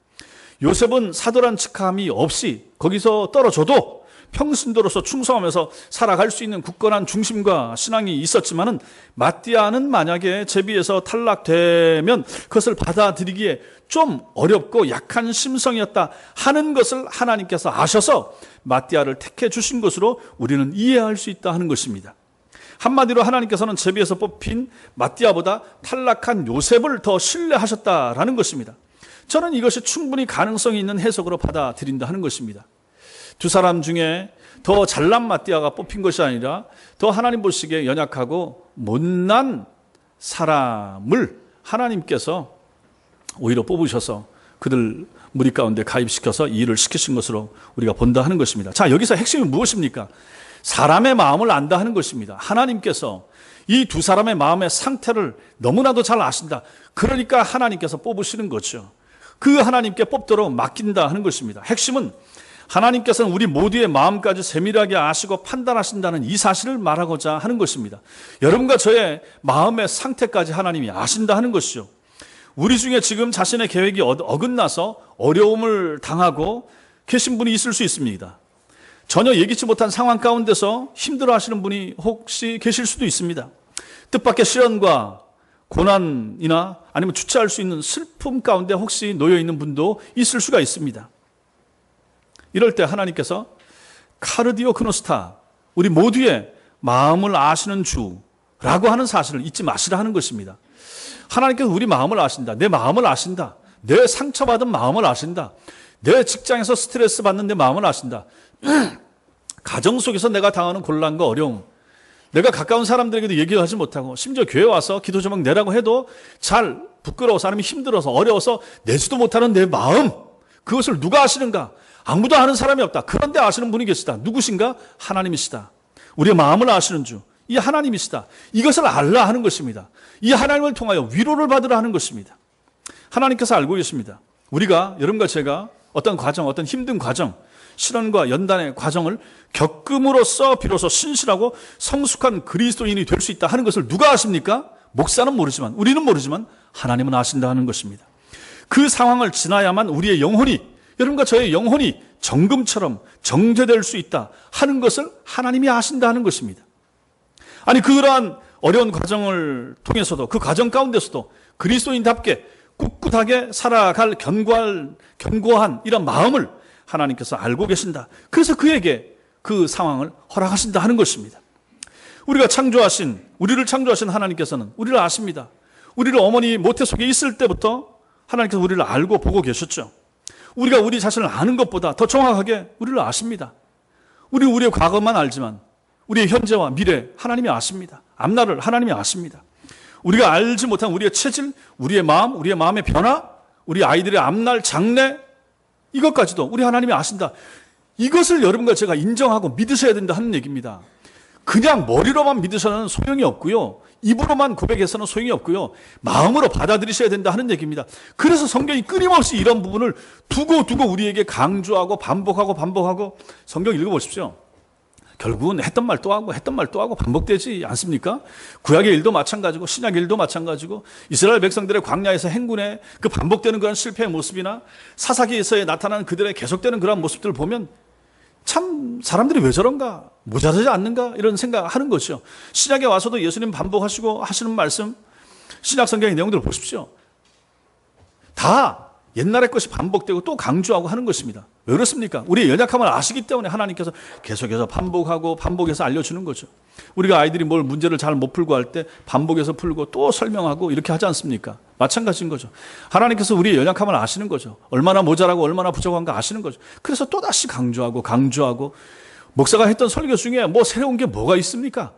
Speaker 1: 요셉은 사도란 칙함이 없이 거기서 떨어져도 평신도로서 충성하면서 살아갈 수 있는 굳건한 중심과 신앙이 있었지만은 마띠아는 만약에 제비에서 탈락되면 그것을 받아들이기에 좀 어렵고 약한 심성이었다 하는 것을 하나님께서 아셔서 마띠아를 택해 주신 것으로 우리는 이해할 수 있다 하는 것입니다. 한마디로 하나님께서는 제비에서 뽑힌 마띠아보다 탈락한 요셉을 더 신뢰하셨다라는 것입니다. 저는 이것이 충분히 가능성이 있는 해석으로 받아들인다 하는 것입니다. 두 사람 중에 더 잘난 마띠아가 뽑힌 것이 아니라 더 하나님 보시기에 연약하고 못난 사람을 하나님께서 오히려 뽑으셔서 그들 무리 가운데 가입시켜서 이 일을 시키신 것으로 우리가 본다 하는 것입니다. 자, 여기서 핵심이 무엇입니까? 사람의 마음을 안다 하는 것입니다. 하나님께서 이 두 사람의 마음의 상태를 너무나도 잘 아신다. 그러니까 하나님께서 뽑으시는 거죠. 그 하나님께 뽑도록 맡긴다 하는 것입니다. 핵심은 하나님께서는 우리 모두의 마음까지 세밀하게 아시고 판단하신다는 이 사실을 말하고자 하는 것입니다. 여러분과 저의 마음의 상태까지 하나님이 아신다 하는 것이죠. 우리 중에 지금 자신의 계획이 어긋나서 어려움을 당하고 계신 분이 있을 수 있습니다. 전혀 예기치 못한 상황 가운데서 힘들어하시는 분이 혹시 계실 수도 있습니다. 뜻밖의 시련과 고난이나 아니면 주체할 수 있는 슬픔 가운데 혹시 놓여 있는 분도 있을 수가 있습니다. 이럴 때 하나님께서 카르디오 크노스타, 우리 모두의 마음을 아시는 주라고 하는 사실을 잊지 마시라 하는 것입니다. 하나님께서 우리 마음을 아신다. 내 마음을 아신다. 내 상처받은 마음을 아신다. 내 직장에서 스트레스 받는 내 마음을 아신다. 가정 속에서 내가 당하는 곤란과 어려움, 내가 가까운 사람들에게도 얘기하지 못하고 심지어 교회 와서 기도 제목 내라고 해도 잘 부끄러워서 아니면 힘들어서 어려워서 내지도 못하는 내 마음, 그것을 누가 아시는가? 아무도 아는 사람이 없다. 그런데 아시는 분이 계시다. 누구신가? 하나님이시다. 우리의 마음을 아시는 주, 이 하나님이시다. 이것을 알라 하는 것입니다. 이 하나님을 통하여 위로를 받으라 하는 것입니다. 하나님께서 알고 계십니다. 우리가, 여러분과 제가 어떤 과정, 어떤 힘든 과정, 시련과 연단의 과정을 겪음으로써 비로소 신실하고 성숙한 그리스도인이 될 수 있다 하는 것을 누가 아십니까? 목사는 모르지만, 우리는 모르지만 하나님은 아신다 하는 것입니다. 그 상황을 지나야만 우리의 영혼이, 여러분과 저의 영혼이 정금처럼 정죄될 수 있다 하는 것을 하나님이 아신다 하는 것입니다. 아니, 그러한 어려운 과정을 통해서도, 그 과정 가운데서도 그리스도인답게 꿋꿋하게 살아갈 견고한 이런 마음을 하나님께서 알고 계신다. 그래서 그에게 그 상황을 허락하신다 하는 것입니다. 우리를 창조하신 하나님께서는 우리를 아십니다. 우리를 어머니 모태 속에 있을 때부터 하나님께서 우리를 알고 보고 계셨죠. 우리가 우리 자신을 아는 것보다 더 정확하게 우리를 아십니다. 우리의 과거만 알지만 우리의 현재와 미래 하나님이 아십니다. 앞날을 하나님이 아십니다. 우리가 알지 못한 우리의 체질, 우리의 마음, 우리의 마음의 변화, 우리 아이들의 앞날 장래, 이것까지도 우리 하나님이 아신다. 이것을 여러분과 제가 인정하고 믿으셔야 된다 하는 얘기입니다. 그냥 머리로만 믿으셔는 소용이 없고요. 입으로만 고백해서는 소용이 없고요. 마음으로 받아들이셔야 된다 하는 얘기입니다. 그래서 성경이 끊임없이 이런 부분을 두고 우리에게 강조하고 반복하고 성경 읽어보십시오. 결국은 했던 말 또 하고 반복되지 않습니까? 구약의 일도 마찬가지고 신약의 일도 마찬가지고 이스라엘 백성들의 광야에서 행군에 그 반복되는 그런 실패의 모습이나 사사기에서 나타나는 그들의 계속되는 그런 모습들을 보면 참 사람들이 왜 저런가? 모자라지 않는가? 이런 생각하는 거죠. 신약에 와서도 예수님 반복하시고 하시는 말씀, 신약 성경의 내용들을 보십시오. 다 옛날의 것이 반복되고 또 강조하고 하는 것입니다. 왜 그렇습니까? 우리의 연약함을 아시기 때문에 하나님께서 계속해서 반복해서 알려주는 거죠. 우리가 아이들이 뭘 문제를 잘 못 풀고 할 때 반복해서 풀고 또 설명하고 이렇게 하지 않습니까? 마찬가지인 거죠. 하나님께서 우리의 연약함을 아시는 거죠. 얼마나 모자라고 얼마나 부족한가 아시는 거죠. 그래서 또다시 강조하고 목사가 했던 설교 중에 뭐 새로운 게 뭐가 있습니까?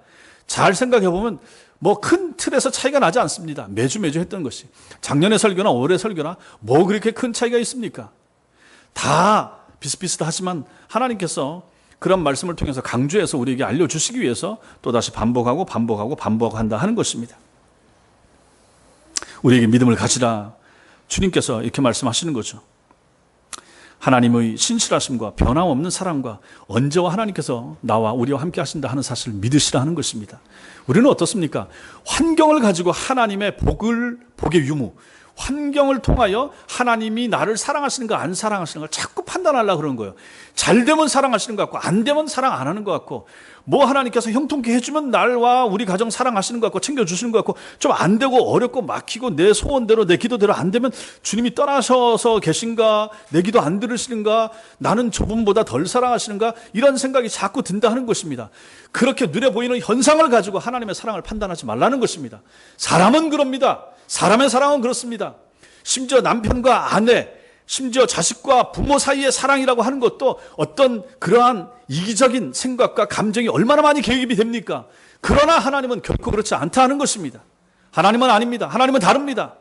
Speaker 1: 잘 생각해 보면 뭐 큰 틀에서 차이가 나지 않습니다. 매주 했던 것이. 작년의 설교나 올해 설교나 뭐 그렇게 큰 차이가 있습니까? 다 비슷비슷하지만 하나님께서 그런 말씀을 통해서 강조해서 우리에게 알려주시기 위해서 또다시 반복한다 하는 것입니다. 우리에게 믿음을 가지라. 주님께서 이렇게 말씀하시는 거죠. 하나님의 신실하심과 변함없는 사랑과 언제와 하나님께서 나와 우리와 함께 하신다 하는 사실을 믿으시라 하는 것입니다. 우리는 어떻습니까? 환경을 가지고 하나님의 복의 유무, 환경을 통하여 하나님이 나를 사랑하시는가 안 사랑하시는가 자꾸 판단하려고 그러는 거예요. 잘 되면 사랑하시는 것 같고 안 되면 사랑 안 하는 것 같고 뭐 하나님께서 형통케 해주면 나와 우리 가정 사랑하시는 것 같고 챙겨주시는 것 같고 좀 안 되고 어렵고 막히고 내 소원대로 내 기도대로 안 되면 주님이 떠나셔서 계신가, 내 기도 안 들으시는가, 나는 저분보다 덜 사랑하시는가, 이런 생각이 자꾸 든다 하는 것입니다. 그렇게 눈에 보이는 현상을 가지고 하나님의 사랑을 판단하지 말라는 것입니다. 사람은 그럽니다. 사람의 사랑은 그렇습니다. 심지어 남편과 아내, 심지어 자식과 부모 사이의 사랑이라고 하는 것도 어떤 그러한 이기적인 생각과 감정이 얼마나 많이 개입이 됩니까? 그러나 하나님은 결코 그렇지 않다 하는 것입니다. 하나님은 아닙니다. 하나님은 다릅니다.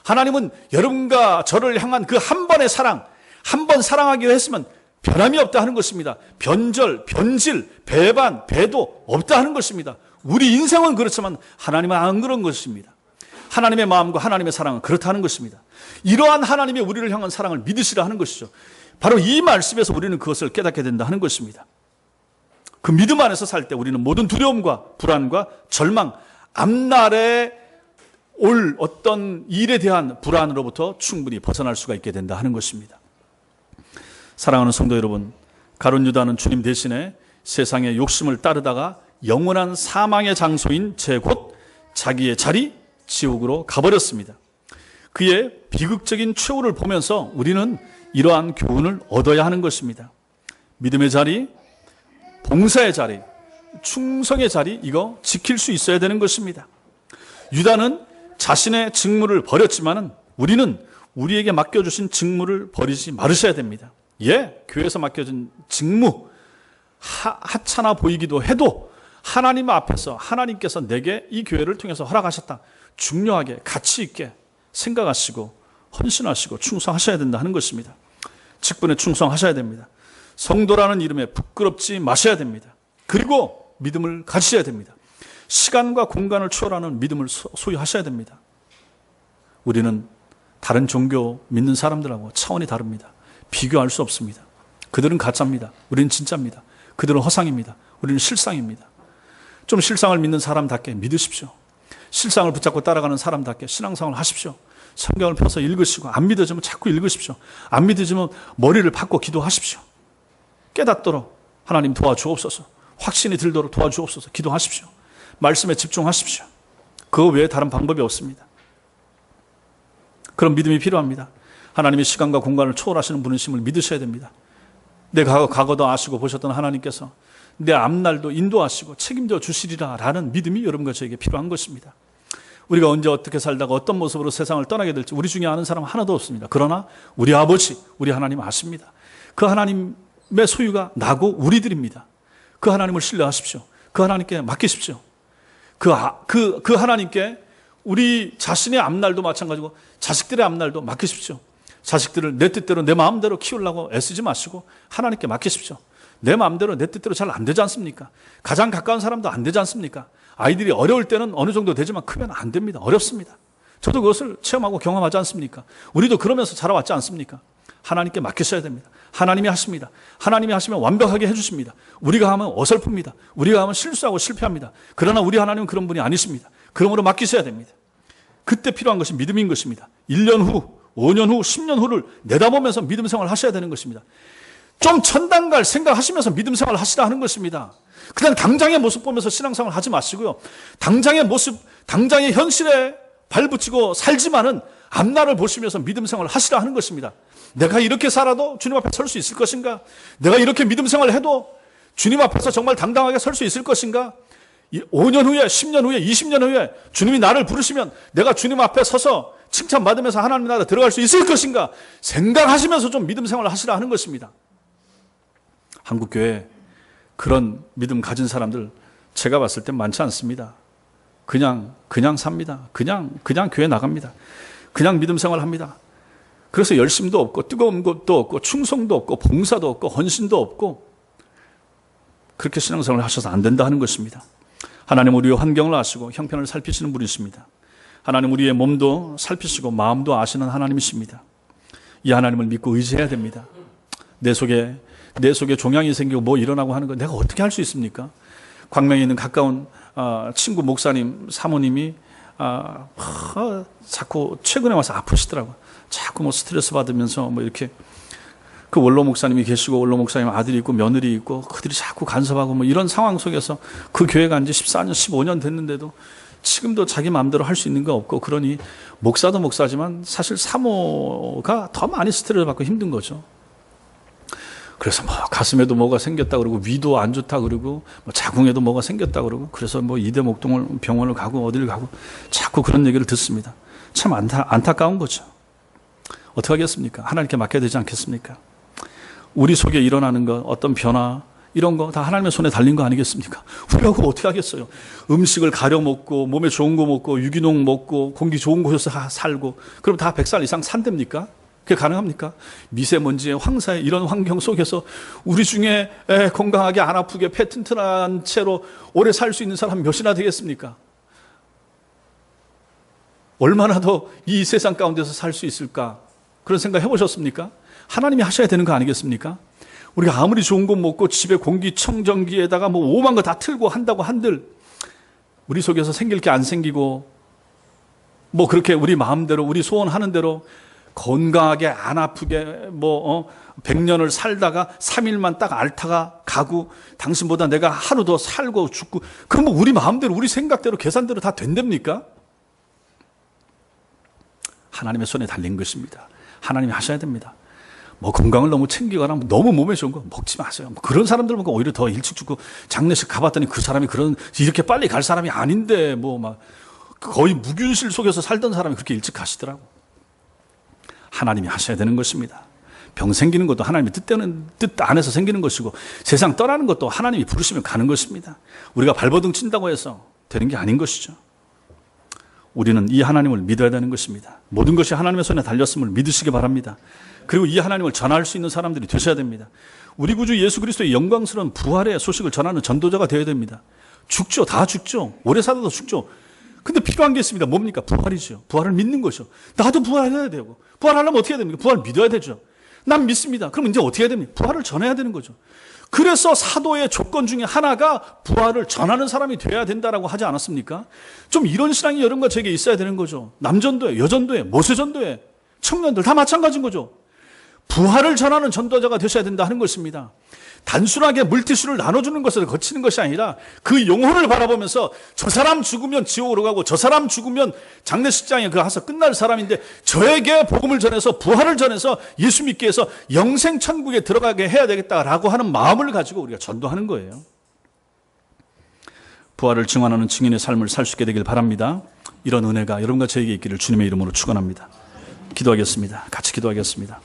Speaker 1: 하나님은 여러분과 저를 향한 그 한 번의 사랑, 한 번 사랑하기로 했으면 변함이 없다 하는 것입니다. 변절, 변질, 배반, 배도 없다 하는 것입니다. 우리 인생은 그렇지만 하나님은 안 그런 것입니다. 하나님의 마음과 하나님의 사랑은 그렇다는 것입니다. 이러한 하나님의 우리를 향한 사랑을 믿으시라 하는 것이죠. 바로 이 말씀에서 우리는 그것을 깨닫게 된다 하는 것입니다. 그 믿음 안에서 살 때 우리는 모든 두려움과 불안과 절망, 앞날에 올 어떤 일에 대한 불안으로부터 충분히 벗어날 수가 있게 된다 하는 것입니다. 사랑하는 성도 여러분, 가룟 유다는 주님 대신에 세상의 욕심을 따르다가 영원한 사망의 장소인 곧 자기의 자리, 지옥으로 가버렸습니다. 그의 비극적인 최후를 보면서 우리는 이러한 교훈을 얻어야 하는 것입니다. 믿음의 자리, 봉사의 자리, 충성의 자리, 이거 지킬 수 있어야 되는 것입니다. 유다는 자신의 직무를 버렸지만은 우리는 우리에게 맡겨주신 직무를 버리지 말으셔야 됩니다. 교회에서 맡겨진 직무, 하찮아 보이기도 해도 하나님 앞에서 하나님께서 내게 이 교회를 통해서 허락하셨다. 중요하게 가치 있게 생각하시고 헌신하시고 충성하셔야 된다 하는 것입니다. 직분에 충성하셔야 됩니다. 성도라는 이름에 부끄럽지 마셔야 됩니다. 그리고 믿음을 가지셔야 됩니다. 시간과 공간을 초월하는 믿음을 소유하셔야 됩니다. 우리는 다른 종교 믿는 사람들하고 차원이 다릅니다. 비교할 수 없습니다. 그들은 가짜입니다. 우리는 진짜입니다. 그들은 허상입니다. 우리는 실상입니다. 좀 실상을 믿는 사람답게 믿으십시오. 실상을 붙잡고 따라가는 사람답게 신앙생활을 하십시오. 성경을 펴서 읽으시고 안 믿어지면 자꾸 읽으십시오. 안 믿어지면 머리를 박고 기도하십시오. 깨닫도록 하나님 도와주옵소서. 확신이 들도록 도와주옵소서. 기도하십시오. 말씀에 집중하십시오. 그 외에 다른 방법이 없습니다. 그런 믿음이 필요합니다. 하나님의 시간과 공간을 초월하시는 분이심을 믿으셔야 됩니다. 내 과거도 아시고 보셨던 하나님께서 내 앞날도 인도하시고 책임져 주시리라 라는 믿음이 여러분과 저에게 필요한 것입니다. 우리가 언제 어떻게 살다가 어떤 모습으로 세상을 떠나게 될지 우리 중에 아는 사람 하나도 없습니다. 그러나 우리 아버지, 우리 하나님 아십니다. 그 하나님의 소유가 나고 우리들입니다. 그 하나님을 신뢰하십시오. 그 하나님께 맡기십시오. 그 하나님께 우리 자신의 앞날도 마찬가지고 자식들의 앞날도 맡기십시오. 자식들을 내 뜻대로 내 마음대로 키우려고 애쓰지 마시고 하나님께 맡기십시오. 내 마음대로 내 뜻대로 잘 안 되지 않습니까? 가장 가까운 사람도 안 되지 않습니까? 아이들이 어려울 때는 어느 정도 되지만 크면 안 됩니다. 어렵습니다. 저도 그것을 체험하고 경험하지 않습니까? 우리도 그러면서 자라왔지 않습니까? 하나님께 맡기셔야 됩니다. 하나님이 하십니다. 하나님이 하시면 완벽하게 해주십니다. 우리가 하면 어설픕니다. 우리가 하면 실수하고 실패합니다. 그러나 우리 하나님은 그런 분이 아니십니다. 그러므로 맡기셔야 됩니다. 그때 필요한 것이 믿음인 것입니다. 1년 후, 5년 후, 10년 후를 내다보면서 믿음 생활을 하셔야 되는 것입니다. 좀 천당갈 생각하시면서 믿음 생활을 하시라 하는 것입니다. 그냥 당장의 모습 보면서 신앙생활 하지 마시고요. 당장의 모습, 당장의 현실에 발붙이고 살지만은 앞날을 보시면서 믿음 생활을 하시라 하는 것입니다. 내가 이렇게 살아도 주님 앞에 설 수 있을 것인가? 내가 이렇게 믿음 생활을 해도 주님 앞에서 정말 당당하게 설 수 있을 것인가? 5년 후에, 10년 후에, 20년 후에 주님이 나를 부르시면 내가 주님 앞에 서서 칭찬받으면서 하나님 나라 들어갈 수 있을 것인가? 생각하시면서 좀 믿음 생활을 하시라 하는 것입니다. 한국교회 그런 믿음 가진 사람들 제가 봤을 땐 많지 않습니다. 그냥 삽니다. 그냥 교회 나갑니다. 그냥 믿음 생활 합니다. 그래서 열심도 없고 뜨거운 것도 없고 충성도 없고 봉사도 없고 헌신도 없고 그렇게 신앙생활을 하셔서 안 된다 하는 것입니다. 하나님 우리의 환경을 아시고 형편을 살피시는 분이십니다. 하나님 우리의 몸도 살피시고 마음도 아시는 하나님이십니다. 이 하나님을 믿고 의지해야 됩니다. 내 속에 종양이 생기고 뭐 일어나고 하는 거 내가 어떻게 할 수 있습니까? 광명에 있는 가까운 친구 목사님 사모님이 자꾸 최근에 와서 아프시더라고요. 자꾸 뭐 스트레스 받으면서 뭐 이렇게 그 원로 목사님이 계시고 원로 목사님 아들이 있고 며느리 있고 그들이 자꾸 간섭하고 뭐 이런 상황 속에서 그 교회 간 지 14년 15년 됐는데도 지금도 자기 마음대로 할 수 있는 거 없고 그러니 목사도 목사지만 사실 사모가 더 많이 스트레스를 받고 힘든 거죠. 그래서 뭐 가슴에도 뭐가 생겼다 그러고 위도 안 좋다 그러고 뭐 자궁에도 뭐가 생겼다 그러고 그래서 뭐 이대 목동을 병원을 가고 어디를 가고 자꾸 그런 얘기를 듣습니다. 참 안타까운 거죠. 어떻게 하겠습니까? 하나님께 맡겨야 되지 않겠습니까? 우리 속에 일어나는 것 어떤 변화 이런 거 다 하나님의 손에 달린 거 아니겠습니까? 우리가 그거 어떻게 하겠어요? 음식을 가려 먹고 몸에 좋은 거 먹고 유기농 먹고 공기 좋은 곳에서 살고 그럼 다 100살 이상 산답니까? 그게 가능합니까? 미세먼지에 황사에 이런 환경 속에서 우리 중에 건강하게 안 아프게 폐 튼튼한 채로 오래 살 수 있는 사람 몇이나 되겠습니까? 얼마나 더 이 세상 가운데서 살 수 있을까? 그런 생각 해보셨습니까? 하나님이 하셔야 되는 거 아니겠습니까? 우리가 아무리 좋은 거 먹고 집에 공기청정기에다가 뭐 오만 거 다 틀고 한다고 한들 우리 속에서 생길 게 안 생기고 뭐 그렇게 우리 마음대로 우리 소원하는 대로 건강하게 안 아프게 100년을 살다가 3일만 딱 앓다가 가고 당신보다 내가 하루 더 살고 죽고 그럼 뭐 우리 마음대로 우리 생각대로 계산대로 다 된답니까? 하나님의 손에 달린 것입니다. 하나님이 하셔야 됩니다. 뭐 건강을 너무 챙기거나 너무 몸에 좋은 거 먹지 마세요. 뭐 그런 사람들 보고 오히려 더 일찍 죽고 장례식 가봤더니 그 사람이 이렇게 빨리 갈 사람이 아닌데 뭐 막 거의 무균실 속에서 살던 사람이 그렇게 일찍 가시더라고. 하나님이 하셔야 되는 것입니다. 병 생기는 것도 하나님의 뜻 안에서 생기는 것이고 세상 떠나는 것도 하나님이 부르시면 가는 것입니다. 우리가 발버둥 친다고 해서 되는 게 아닌 것이죠. 우리는 이 하나님을 믿어야 되는 것입니다. 모든 것이 하나님의 손에 달렸음을 믿으시기 바랍니다. 그리고 이 하나님을 전할 수 있는 사람들이 되셔야 됩니다. 우리 구주 예수 그리스도의 영광스러운 부활의 소식을 전하는 전도자가 되어야 됩니다. 죽죠. 다 죽죠. 오래 살아도 죽죠. 근데 필요한 게 있습니다. 뭡니까? 부활이죠. 부활을 믿는 것이죠. 나도 부활해야 되고 부활하려면 어떻게 해야 됩니까? 부활 믿어야 되죠. 난 믿습니다. 그럼 이제 어떻게 해야 됩니까? 부활을 전해야 되는 거죠. 그래서 사도의 조건 중에 하나가 부활을 전하는 사람이 돼야 된다라고 하지 않았습니까? 좀 이런 신앙이 여러분과 제게 있어야 되는 거죠. 남전도회, 여전도회, 모세전도회, 청년들 다 마찬가지인 거죠. 부활을 전하는 전도자가 되셔야 된다 하는 것입니다. 단순하게 물티슈를 나눠주는 것을 거치는 것이 아니라 그 영혼을 바라보면서 저 사람 죽으면 지옥으로 가고 저 사람 죽으면 장례식장에 가서 끝날 사람인데 저에게 복음을 전해서 부활을 전해서 예수 믿게 해서 영생 천국에 들어가게 해야 되겠다라고 하는 마음을 가지고 우리가 전도하는 거예요. 부활을 증언하는 증인의 삶을 살 수 있게 되길 바랍니다. 이런 은혜가 여러분과 저에게 있기를 주님의 이름으로 축원합니다. 기도하겠습니다. 같이 기도하겠습니다.